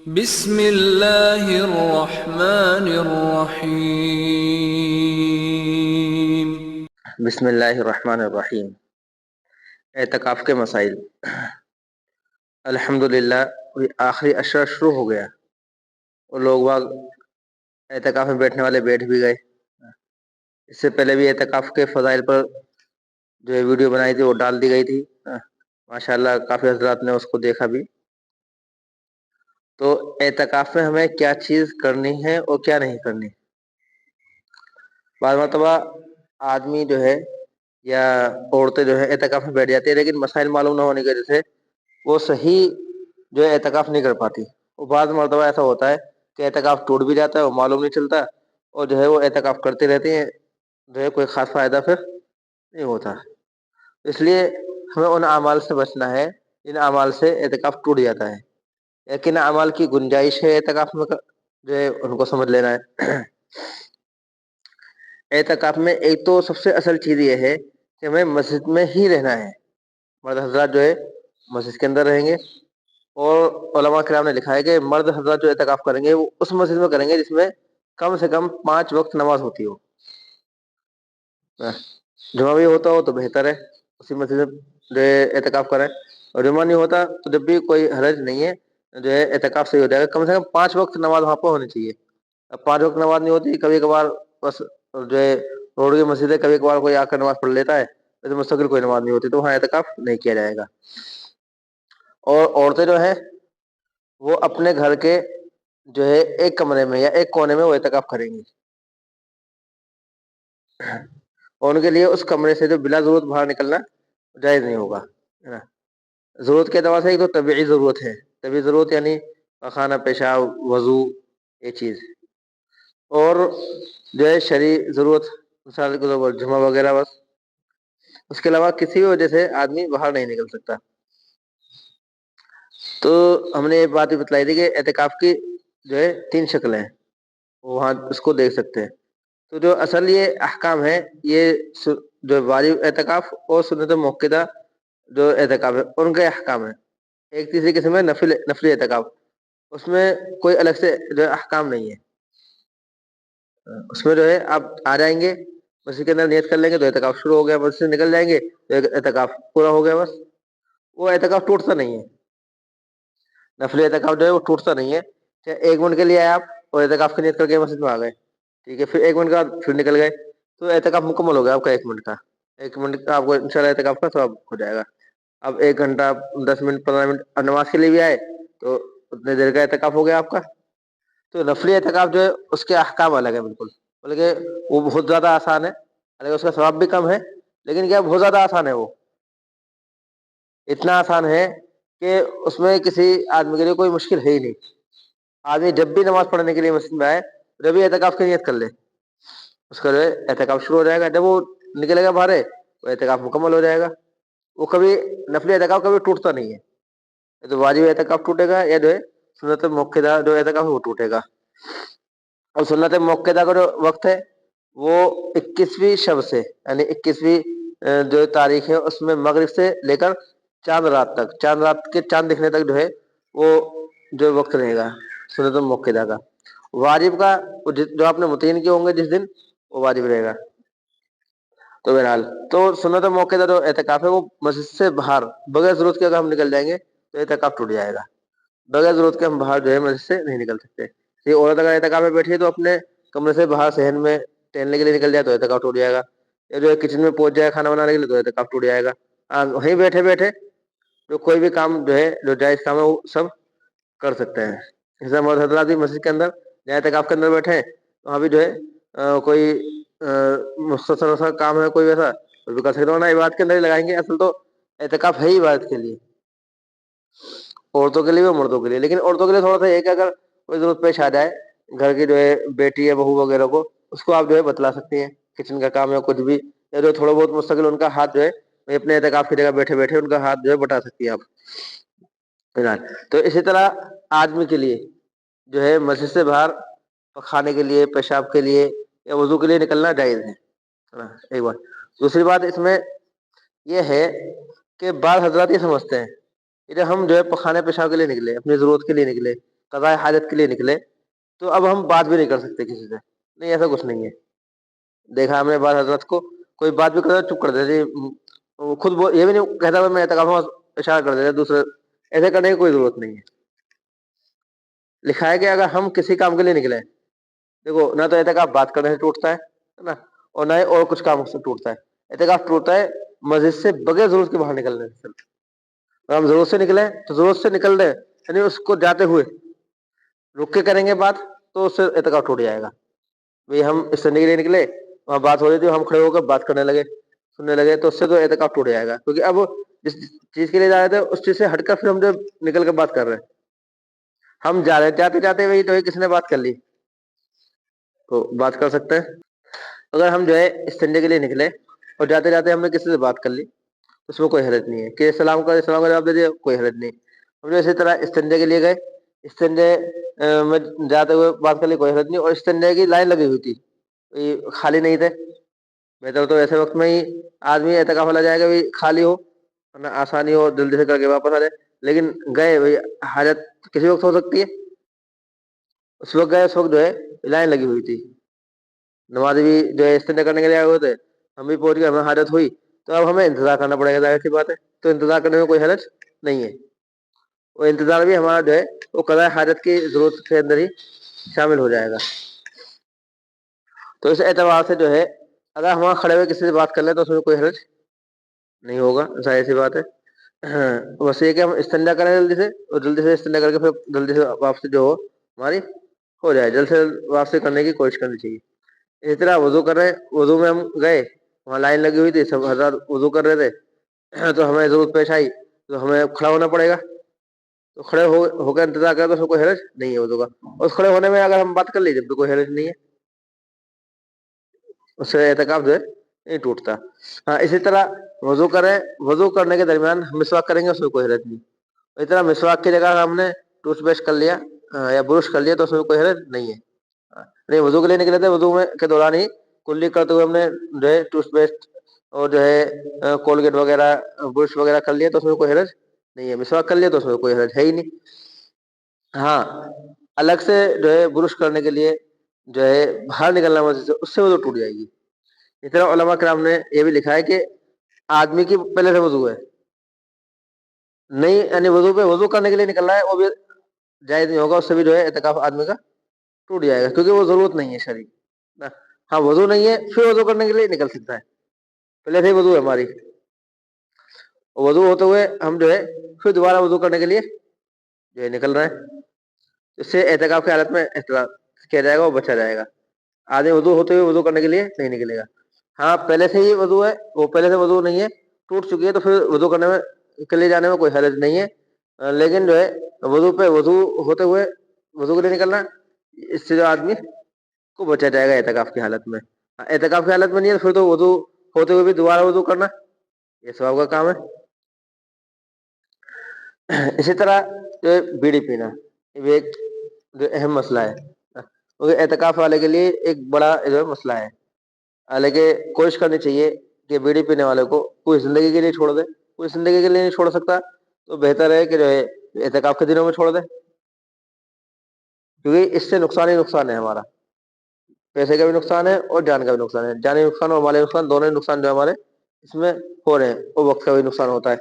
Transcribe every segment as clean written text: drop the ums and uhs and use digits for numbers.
بسم اللہ الرحمن الرحیم۔ بسم اللہ الرحمن الرحیم۔ اعتکاف کے مسائل۔ الحمدللہ آخری عشرہ شروع ہو گیا اور لوگ باگ اعتکاف میں بیٹھنے والے بیٹھ بھی گئے۔ اس سے پہلے بھی اعتکاف کے فضائل پر جو ویڈیو بنائی تھی وہ ڈال دی گئی تھی، ماشاءاللہ کافی حضرات نے اس کو دیکھا بھی۔ تو اعتکاف میں ہمیں کیا چیز کرنی ہے اور کیا نہیں کرنی۔ بعض مرتبہ آدمی جو ہے یا عورتیں جو ہے اعتکاف میں بیٹھ جاتی ہے، لیکن مسائل معلوم نہ ہونے کی وجہ سے وہ صحیح جو ہے اعتکاف نہیں کر پاتی۔ وہ بعض مرتبہ ایسا ہوتا ہے کہ اعتکاف ٹوٹ بھی جاتا ہے، وہ معلوم نہیں چلتا، اور جو ہے وہ اعتکاف کرتے رہتے ہیں، جو ہے کوئی خاص فائدہ پھر نہیں ہوتا۔ اس لیے ہمیں ان اعمال سے بچنا ہے جن اعمال سے اعتکاف ٹوٹ جاتا ہے، یا کن اعمال کی گنجائش ہے اعتکاف میں جو ہے ان کو سمجھ لینا ہے۔ اعتکاف میں ایک تو سب سے اصل چیز یہ ہے کہ ہمیں مسجد میں ہی رہنا ہے۔ مرد حضرات جو ہے مسجد کے اندر رہیں گے، اور علماء کرام نے لکھا ہے کہ مرد حضرات جو اعتکاف کریں گے وہ اس مسجد میں کریں گے جس میں کم سے کم 5 وقت نماز ہوتی ہو۔ جمعہ بھی ہوتا ہو تو بہتر ہے، اسی مسجد میں جو ہے اعتکاف کریں، اور جمعہ نہیں ہوتا تو جب بھی کوئی حرج نہیں ہے، جو ہے اعتکاف صحیح ہو جائے گا۔ کم سے کم 5 وقت نماز وہاں پہ ہونی چاہیے۔ اب 5 وقت نماز نہیں ہوتی، کبھی کبھار بس جو ہے روڈ کی مسجد ہے، کبھی کبھار کوئی آ کر نماز پڑھ لیتا ہے، لیکن مستقل کوئی نماز نہیں ہوتی، تو وہاں اعتکاف نہیں کیا جائے گا۔ اور عورتیں جو ہیں وہ اپنے گھر کے جو ہے ایک کمرے میں یا ایک کونے میں وہ اعتکاف کریں گی، اور ان کے لیے اس کمرے سے جو بلا ضرورت باہر نکلنا جائز نہیں ہوگا، ہے نا۔ ضرورت کے اعتبار سے ایک تو طبیعی ضرورت ہے، طبیعی ضرورت یعنی خانہ پیشاب، وضو، یہ چیز، اور جو ہے شرعی ضرورت مثال کے طور پر جمعہ وغیرہ، بس اس کے علاوہ کسی بھی وجہ سے آدمی باہر نہیں نکل سکتا۔ تو ہم نے یہ بات بھی بتلائی تھی کہ اعتکاف کی جو ہے 3 شکلیں ہیں، وہاں اس کو دیکھ سکتے ہیں۔ تو جو اصل یہ احکام ہے، یہ جو واجب اعتکاف اور سنت موقدہ جو اعتکاف ہے ان کے احکام ہے۔ ایک تیسری قسم ہے نفلی اعتکاف، اس میں کوئی الگ سے جو احکام نہیں ہے۔ اس میں جو ہے آپ آ جائیں گے مسجد کے اندر، نیت کر لیں گے تو اعتکاف شروع ہو گیا، مسجد سے نکل جائیں گے تو اعتکاف پورا ہو گیا، بس۔ وہ اعتکاف ٹوٹتا نہیں ہے، نفلی اعتکاف جو ہے وہ ٹوٹتا نہیں ہے۔ 1 منٹ کے لیے آئے آپ اور اعتکاف کی نیت کر کے مسجد میں آ گئے، ٹھیک ہے، پھر 1 منٹ کے بعد پھر نکل گئے، تو اعتکاف مکمل ہو گیا آپ کا 1 منٹ کا۔ 1 منٹ کا آپ کو انشاءاللہ اعتکاف کا ثواب ہو جائے گا۔ اب 1 گھنٹہ، 10 منٹ، 15 منٹ نماز کے لیے بھی آئے تو اتنے دیر کا اعتکاف ہو گیا آپ کا۔ تو نفلی اعتکاف جو ہے اس کے احکام الگ ہے بالکل، بلکہ وہ بہت زیادہ آسان ہے، حالانکہ اس کا ثواب بھی کم ہے، لیکن کیا بہت زیادہ آسان ہے۔ وہ اتنا آسان ہے کہ اس میں کسی آدمی کے لیے کوئی مشکل ہے ہی نہیں۔ آدمی جب بھی نماز پڑھنے کے لیے مسجد میں آئے، جب بھی اعتکاف کی نیت کر لے، اس کا جو ہے اعتکاف شروع ہو جائے گا۔ جب وہ نکلے گا باہر وہ اعتکاف مکمل ہو جائے گا۔ وہ کبھی نفلی اعتکاف کبھی ٹوٹتا نہیں ہے، یا تو واجب اعتکاف ٹوٹے گا یا جو ہے سنت موقدہ جو اعتکاف وہ ٹوٹے گا۔ اور سنت موقدہ کا جو وقت ہے وہ 21ویں شب سے، یعنی 21ویں جو تاریخ ہے اس میں مغرب سے لے کر چاند رات تک، چاند رات کے چاند دکھنے تک جو ہے وہ جو وقت رہے گا سنت موقدہ کا۔ واجب کا جو آپ نے متعین کیے ہوں گے جس دن، وہ واجب رہے گا۔ تو بہرحال تو سنت موقدہ جو اعتکاف ہے وہ مسجد سے باہر بغیر ضرورت کے اگر ہم نکل جائیں گے تو اعتکاف ٹوٹ جائے گا۔ بغیر ضرورت کے ہم باہر جو ہے مسجد سے نہیں نکل سکتے۔ یہ عورت اگر اعتکاف میں بیٹھی ہے تو اپنے کمرے سے باہر صحن میں ٹہلنے کے لیے نکل جائے تو اعتکاف ٹوٹ جائے گا، یا جو ہے کچن میں پہنچ جائے کھانا بنانے کے لیے تو اعتکاف ٹوٹ جائے گا۔ وہیں بیٹھے بیٹھے جو کوئی بھی کام جو ہے جو جائز کام ہے وہ سب کر سکتے ہیں۔ جیسے مرد حضرات بھی مسجد کے اندر یا اعتکاف کے اندر بیٹھے ہیں، وہاں بھی جو ہے کوئی مختصر سا کام ہے کوئی ویسا تو بھی کر سکتے ہیں، ورنہ عبادت کے اندر ہی لگائیں گے۔ اصل تو اعتکاف ہے ہی عبادت کے لیے، عورتوں کے لیے اور مردوں کے لیے۔ لیکن عورتوں کے لیے تھوڑا سا یہ کہ اگر کوئی ضرورت پیش آ جائے گھر کی جو ہے بیٹی ہے، بہو وغیرہ کو، اس کو آپ جو ہے بتلا سکتی ہیں، کچن کا کام ہے کچھ بھی، یا جو تھوڑا بہت مستقل ان کا ہاتھ جو ہے اپنے اعتکاف کی جگہ بیٹھے بیٹھے ان کا ہاتھ جو ہے بٹا سکتی ہیں آپ۔ تو اسی طرح آدمی کے لیے جو ہے مسجد سے باہر کھانے کے لیے، پیشاب کے لیے یا وضو کے لیے نکلنا جائز ہے۔ ایک بات، دوسری بات اس میں یہ ہے کہ بعض حضرات یہ سمجھتے ہیں کہ جب ہم جو ہے پخانے پیشاب کے لیے نکلے، اپنی ضرورت کے لیے نکلے، قضاء حاجت کے لیے نکلے تو اب ہم بات بھی نہیں کر سکتے کسی سے، نہیں ایسا کچھ نہیں ہے۔ دیکھا ہم نے بعض حضرت کو، کوئی بات بھی کرتا چپ کر دیتے، وہ خود یہ بھی نہیں کہتا میں اعتکاف میں، اشارہ کر دیتے دوسرے، ایسے کرنے کی کوئی ضرورت نہیں ہے۔ لکھا ہے کہ اگر ہم کسی کام کے لیے نکلے، دیکھو نہ تو اعتکاف بات کرنے سے ٹوٹتا ہے نا، اور نہ ہی اور کچھ کام سے ٹوٹتا ہے۔ اعتکاف ٹوٹتا ہے مسجد سے بغیر ضرورت کے باہر نکلنے سے۔ اگر ہم ضرورت سے نکلے تو ضرورت سے نکل رہے، یعنی اس کو جاتے ہوئے رک کے کریں گے بات، تو اس سے اعتکاف ٹوٹ جائے گا۔ بھئی ہم اس سننے کے لیے نکلے، وہاں بات ہو رہی تھی، ہم کھڑے ہو کر بات کرنے لگے، سننے لگے، تو اس سے تو اعتکاف ٹوٹ جائے گا، کیونکہ اب جس چیز کے لیے جا رہے تھے اس چیز سے ہٹ کر پھر ہم جو نکل کر بات کر رہے ہیں۔ ہم جا رہے جاتے جاتے وہی تو کسی نے بات کر لی تو بات کر سکتے ہیں۔ اگر ہم جو ہے استنجے کے لیے نکلے اور جاتے جاتے ہم نے کسی سے بات کر لی، اس میں کوئی حرج نہیں ہے کہ سلام کا جواب دے دیا، کوئی حرج نہیں۔ ہم جو اسی طرح استنجے کے لیے گئے، استنجے میں جاتے ہوئے بات کر لی، کوئی حرج نہیں، اور استنجے کی لائن لگی ہوئی تھی، خالی نہیں تھے، بہتر تو ایسے وقت میں ہی آدمی اعتکاف والا جائے گا بھی خالی ہو، ورنہ آسانی ہو، جلدی سے کر کے واپس آ جائے۔ لیکن گئے بھائی، حاجت کسی وقت ہو سکتی ہے، اس وقت گئے، اس وقت جو ہے لائن لگی ہوئی تھی، نمازی بھی جو ہے استنجا کرنے کے لیے آئے ہوئے تھے، ہم بھی پہنچ گئے، ہمیں حاجت ہوئی، تو اب ہمیں انتظار کرنا پڑے گا، ظاہر سی بات ہے، تو انتظار کرنے میں کوئی حرج نہیں ہے۔ وہ انتظار بھی ہمارا جو ہے وہ قضاء حاجت کی ضرورت کے اندر ہی شامل ہو جائے گا۔ تو اس اعتبار سے جو ہے اگر ہم وہاں کھڑے ہوئے کسی سے بات کر لیں تو اس میں کوئی حرج نہیں ہوگا، ظاہر سی بات ہے۔ بس یہ کہ ہم استنجا کریں جلدی سے، اور جلدی سے استنجا کر کے پھر جلدی سے واپسی جو ہو ہماری ہو جائے، جلد سے جلد واپسی کرنے کی کوشش کرنی چاہیے۔ اسی طرح وضو کر رہے ہیں، وضو میں ہم گئے، وہاں لائن لگی ہوئی تھی، سب حضرات وضو کر رہے تھے، تو ہمیں ضرورت پیش آئی تو ہمیں کھڑا ہونا پڑے گا، تو کھڑے ہو کر انتظار کریں تو اس میں کوئی حرج نہیں ہے وضو کا۔ اس کھڑے ہونے میں اگر ہم بات کر لیجیے تو کوئی حرج نہیں ہے، اس سے اعتکاف جو ہے نہیں ٹوٹتا۔ ہاں اسی طرح وضو کریں، وضو کرنے کے درمیان ہم مسواک کریں گے، اس میں کوئی حرج نہیں۔ اسی طرح مسواک کی جگہ ہم نے ٹوتھ برش کر لیا یا برش کر لیا تو اس میں کوئی حرج نہیں ہے۔ نہیں وضو کے لیے نکلے تھے، وضو میں کے دوران ہی کلی کرتے ہوئے ہم نے جو ہے ٹوتھ پیسٹ اور جو ہے کولگیٹ وغیرہ برش وغیرہ کر لیا تو اس میں کوئی حرج نہیں ہے، مسواک کر لیا تو اس میں کوئی حرج ہے ہی نہیں۔ ہاں الگ سے جو ہے برش کرنے کے لیے جو ہے باہر نکلنا مسجد سے، اس سے وضو ٹوٹ جائے گی۔ اس طرح علماء کرام نے یہ بھی لکھا ہے کہ آدمی کی پہلے سے وضو ہے، نہیں یعنی وضو پہ وضو کرنے کے لیے نکل رہا ہے، وہ بھی جائز نہیں ہوگا، اس سے بھی جو ہے اعتکاف آدمی کا ٹوٹ جائے گا، کیونکہ وہ ضرورت نہیں ہے شرعی۔ ہاں وضو نہیں ہے پھر وضو کرنے کے لیے نکل سکتا ہے، پہلے سے ہی وضو ہے ہماری، وضو ہوتے ہوئے ہم جو ہے پھر دوبارہ وضو کرنے کے لیے جو ہے نکل رہے ہیں، اس سے اعتکاف کی حالت میں احترام کیا جائے گا، وہ بچا جائے گا۔ آدمی وضو ہوتے ہوئے وضو کرنے کے لیے نہیں نکلے گا۔ ہاں پہلے سے ہی وضو ہے، وہ پہلے سے وضو نہیں ہے، ٹوٹ چکی ہے، تو پھر وضو کرنے میں کے لیے جانے میں کوئی حرج نہیں ہے، لیکن جو ہے وضو پہ وضو ہوتے ہوئے وضو کے لیے نکلنا، اس سے جو آدمی کو بچا جائے گا اعتکاف کی حالت میں۔ اعتکاف کی حالت میں نہیں ہے پھر تو وضو ہوتے ہوئے بھی دوبارہ وضو کرنا یہ ثواب کا کام ہے۔ اسی طرح جو بیڑی پینا یہ بھی ایک جو اہم مسئلہ ہے، کیونکہ اعتکاف والے کے لیے ایک بڑا جو ہے مسئلہ ہے، حالانکہ کوشش کرنی چاہیے کہ بیڑی پینے والے کو پوری زندگی کے لیے چھوڑ دے، پوری زندگی کے لیے نہیں چھوڑ سکتا تو بہتر ہے کہ جو ہے اعتکاف کے دنوں میں چھوڑ دے، کیونکہ اس سے نقصان ہی نقصان ہے ہمارا، پیسے کا بھی نقصان ہے اور جان کا بھی نقصان ہے، جانی نقصان اور مالی نقصان دونوں ہی نقصان جو ہمارے اس میں ہو رہے ہیں، اور وقت کا بھی نقصان ہوتا ہے۔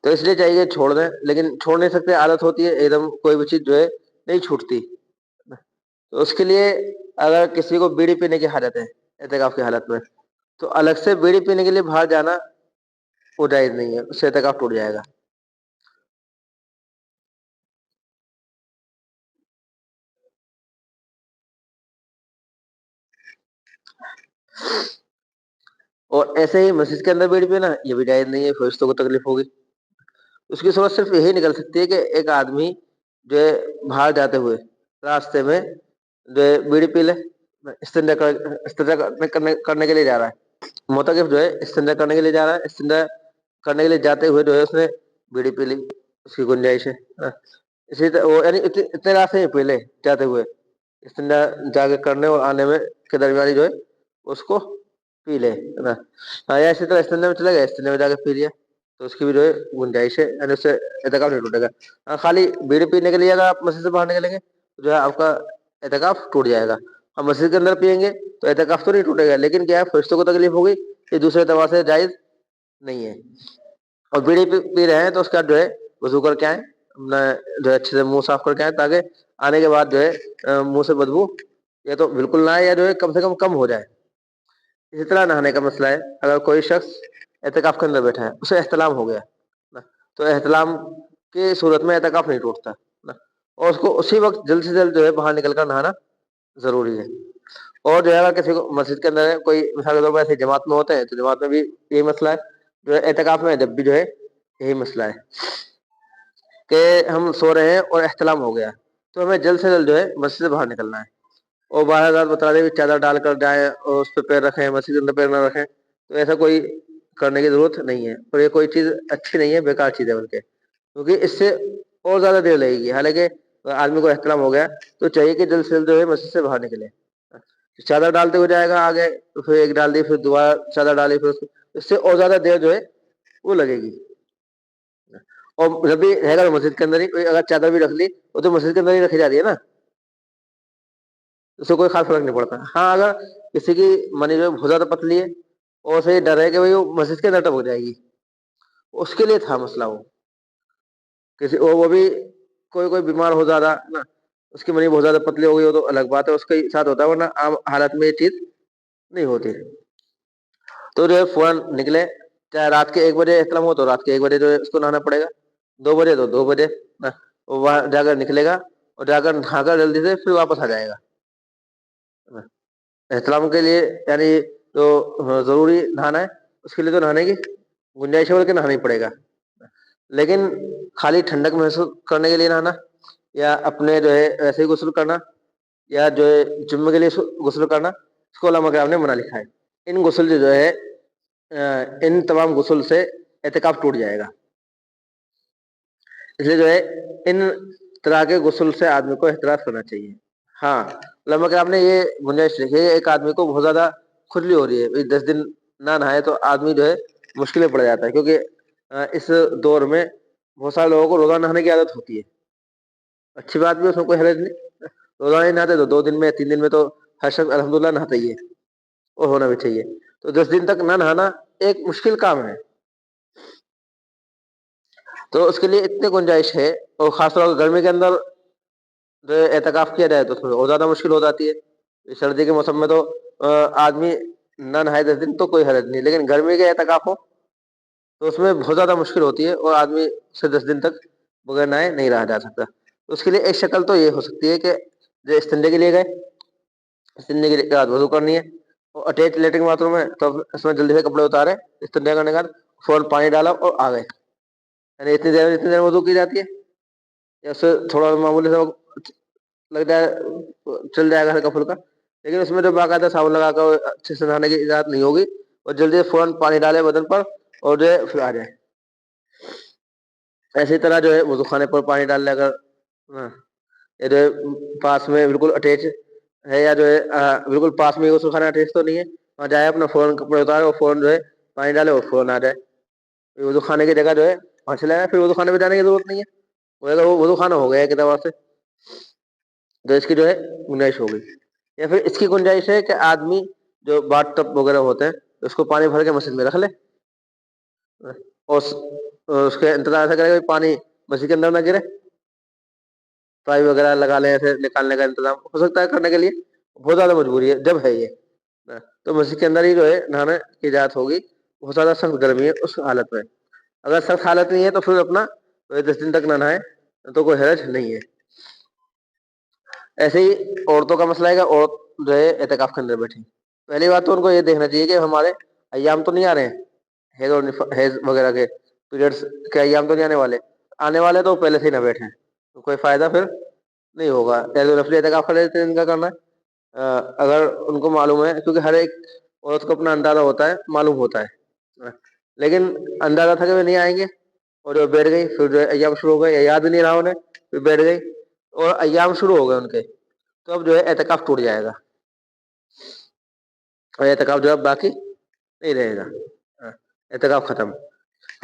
تو اس لیے چاہیے چھوڑ دیں، لیکن چھوڑ نہیں سکتے، عادت ہوتی ہے ایک دم، کوئی بھی چیز جو ہے نہیں چھوٹتی، تو اس کے لیے اگر کسی کو بیڑی پینے کی حالت ہے اعتکاف کی حالت میں، تو الگ سے بیڑی پینے کے لیے باہر جانا وہ جائز نہیں ہے، اس سے اعتکاف ٹوٹ جائے گا۔ اور ایسے ہی مسجد کے اندر بیڑی پینا یہ بھی جائز نہیں ہے، فرشتوں کو تکلیف ہوگی۔ اس کی صورت صرف یہی نکل سکتی ہے کہ ایک آدمی جو ہے باہر جاتے ہوئے راستے میں جو ہے بیڑی پی لے، استنجا کرنے کے لیے جا رہا ہے، معتکف جو ہے استنجا کرنے کے لیے جا رہا ہے، استنجا کرنے کے لیے جاتے ہوئے جو ہے اس نے بیڑی پی لی، اس کی گنجائش ہے۔ اسی طرح وہ یعنی اتنے راستے ہی پی لے جاتے ہوئے، استنجا جا کے کرنے اور آنے میں کے درمیانی جو ہے اس کو پی لے نا، یا اسی طرح استنجا میں چلے گئے، استنجا میں جا کے پی لیا، تو اس کی بھی جو ہے گنجائش ہے، یعنی اس سے اعتکاف نہیں ٹوٹے گا. خالی بیڑی پینے کے لیے اگر آپ مسجد سے باہر نکلیں گے تو جو ہے آپ کا اعتکاف ٹوٹ جائے گا. ہم مسجد کے اندر پیئیں گے تو اعتکاف تو نہیں ٹوٹے گا، لیکن کیا ہے فرشتوں کو تکلیف ہوگی، یہ دوسرے اعتبار سے جائز نہیں ہے. اور بیڑی پی رہے ہیں تو اس کا جو ہے وضو کر کے آئیں، اپنا جو ہے اچھے سے منہ صاف کر کے آئیں، تاکہ آنے کے بعد جو ہے منہ سے بدبو یا تو بالکل نہ آئے یا جو ہے کم سے کم ہو جائے. اسی طرح نہانے کا مسئلہ ہے. اگر کوئی شخص اعتکاف کے اندر بیٹھا ہے، اسے احتلام ہو گیا تو احتلام کی صورت میں اعتکاف نہیں ٹوٹتا، اور اس کو اسی وقت جلد سے جلد جو ہے باہر نکل کر نہانا ضروری ہے. اور جو ہے اگر کسی کو مسجد کے اندر ہے، کوئی مثال کے طور پر ایسے جماعت میں ہوتے ہیں تو جماعت میں بھی یہی مسئلہ ہے. جو ہے اعتکاف میں جب بھی جو ہے یہی مسئلہ ہے کہ ہم سو رہے ہیں اور احتلام ہو گیا تو ہمیں جلد سے جلد جو ہے مسجد سے باہر نکلنا ہے. اور باہر رات بتا دیں چادر ڈال کر جائیں اور اس پہ پیر رکھیں، مسجد کے اندر پیر نہ رکھیں، تو ایسا کوئی کرنے کی ضرورت نہیں ہے. اور یہ کوئی چیز اچھی نہیں ہے، بیکار چیز ہے بلکہ، کیونکہ اس سے اور زیادہ دیر لگے گی. حالانکہ آدمی کو احترام ہو گیا تو چاہیے کہ جلد سے جلد جو ہے مسجد سے باہر نکلے. چادر ڈالتے ہو جائے گا آگے، پھر ایک ڈال دی، پھر دوبارہ چادر ڈالی، پھر اس سے اور زیادہ دیر جو ہے وہ لگے گی. اور جب بھی رہے گا مسجد کے اندر ہی، اگر چادر بھی رکھ لی وہ تو مسجد کے اندر ہی رکھی جا رہی ہے نا، اس سے کوئی خاص فرق نہیں پڑتا. ہاں اگر کسی کی منی جو بہت زیادہ پتلی ہے اور اسے ڈر ہے کہ بھائی وہ مسجد کے اندر ٹپک جائے گی، اس کے لیے تھا مسئلہ. وہ کسی وہ بھی کوئی بیمار ہو زیادہ نا، اس کی منی بہت زیادہ پتلی ہو گئی ہو تو الگ بات ہے، اس کے ساتھ ہوتا ہے، ورنہ عام حالت میں یہ چیز نہیں ہوتی. تو جو ہے فوراً نکلے، چاہے رات کے 1 بجے احتلام ہو تو رات کے 1 بجے جو ہے اس کو نہانا پڑے گا، 2 بجے تو 2 بجے وہاں جا کر نکلے گا اور جا کر نہا کر جلدی سے پھر واپس آ جائے گا. احترام کے لیے یعنی جو ضروری نہانا ہے اس کے لیے تو نہانے کی گنجائش ہے، کے نہانا ہی پڑے گا. لیکن خالی ٹھنڈک محسوس کرنے کے لیے نہانا، یا اپنے جو ہے ایسے ہی غسل کرنا، یا جو ہے جم کے لیے غسل کرنا، اس کو علماء کرام نے منع لکھا ہے. ان غسل سے جو ہے ان تمام غسل سے اعتکاف ٹوٹ جائے گا. اس لیے جو ہے ان طرح کے غسل سے آدمی کو احتراز کرنا چاہیے. ہاں علماء کرام نے یہ گنجائش لکھی ہے، ایک آدمی کو بہت زیادہ کھجلی ہو رہی ہے، 10 دن نہ نہائے تو آدمی جو ہے مشکلیں پڑ جاتا ہے، کیونکہ اس دور میں بہت سارے لوگوں کو روزانہ نہانے کی عادت ہوتی ہے. اچھی بات بھی، اس میں کوئی حرج نہیں. روزانہ ہی نہاتے تو 2 دن میں 3 دن میں تو ہر شخص الحمدللہ نہاتا ہی ہے، اور ہونا بھی چاہیے. تو 10 دن تک نہ نہانا ایک مشکل کام ہے، تو اس کے لیے اتنی گنجائش ہے. اور خاص طور پر گرمی کے اندر جو اعتکاف کیا جائے تو تھوڑی اور زیادہ مشکل ہو جاتی ہے. سردی کے موسم میں تو آدمی نہ نہائے 10 دن تو کوئی حرج نہیں، لیکن گرمی کے اعتکاف ہو تو اس میں بہت زیادہ مشکل ہوتی ہے، اور آدمی سے 10 دن تک بغیر نہائے نہیں رہا جا سکتا. اس کے لیے ایک شکل تو یہ ہو سکتی ہے کہ جو استنجے کے لیے گئے، استنجے کے بعد وضو کرنی ہے، اور اٹیچ لیٹرنگ باتھ روم ہے تو اس میں جلدی سے کپڑے اتارے، استنجا کرنے کے بعد فوراً پانی ڈالا اور آ گئے. یعنی اتنی دیر وضو کی جاتی ہے، یا اس سے تھوڑا معمولی سا لگ جائے چل جائے گا ہلکا پھلکا، لیکن اس میں جو باقاعدہ صابن لگا کر اچھے سے نہانے کی اجازت نہیں ہوگی. اور جلدی سے فوراً پانی ڈالے بدن پر اور جو ہے پھر آ جائے. اسی طرح جو ہے وضو خانے پر پانی ڈال لے، اگر جو پاس میں بالکل اٹیچ ہے، یا جو ہے بالکل پاس میں غسل خانہ اٹیچ تو نہیں ہے، وہاں جائے اپنا فوراً کپڑے اتارے اور فوراً جو ہے پانی ڈالے اور فوراً آ جائے. وضو خانے کی جگہ جو ہے وہاں چلا جائے، پھر وضو خانے میں جانے کی ضرورت نہیں ہے. وہ وضو خانہ ہو گیا ایک اعتبار سے، تو اس کی جو ہے گنجائش ہو گئی. یا پھر اس کی گنجائش ہے کہ آدمی جو باتھ ٹب وغیرہ ہوتے ہیں اس کو پانی بھر کے مسجد میں رکھ لے، اور اس کے انتظار ایسا کرے کہ پانی مسجد کے اندر نہ گرے. پائپ وغیرہ لگا لیں، ایسے نکالنے کا انتظام ہو سکتا ہے کرنے کے لیے، بہت زیادہ مجبوری ہے جب ہے یہ، تو مسجد کے اندر ہی جو ہے نہانے کی اجازت ہوگی. بہت زیادہ سخت گرمی ہے اس حالت میں. اگر سخت حالت نہیں ہے تو پھر اپنا 10 دن تک نہ نہائے تو کوئی حرج نہیں ہے. ایسے ہی عورتوں کا مسئلہ ہے کہ عورت جو ہے اعتکاف کے اندر بیٹھی، پہلی بات تو ان کو یہ دیکھنا چاہیے کہ ہمارے ایام تو نہیں آ رہے ہیں، حیض وغیرہ کے پیریڈس کے ایام تو نہیں آنے والے. آنے والے تو پہلے سے ہی نہ بیٹھے، تو کوئی فائدہ پھر نہیں ہوگا. نفلی اعتکاف ان کا کرنا ہے، اگر ان کو معلوم ہے، کیونکہ ہر ایک عورت کو اپنا اندازہ ہوتا ہے، معلوم ہوتا ہے، لیکن اندازہ تھا کہ وہ نہیں آئیں گے اور جو بیٹھ گئی، پھر جو ایام شروع ہو گئے، یاد نہیں رہا انہیں، پھر بیٹھ گئی اور ایام شروع ہو گئے ان کے، تو اب جو ہے اعتکاف ٹوٹ جائے گا اور اعتکاف جو ہے باقی نہیں رہے گا، اعتکاف ختم.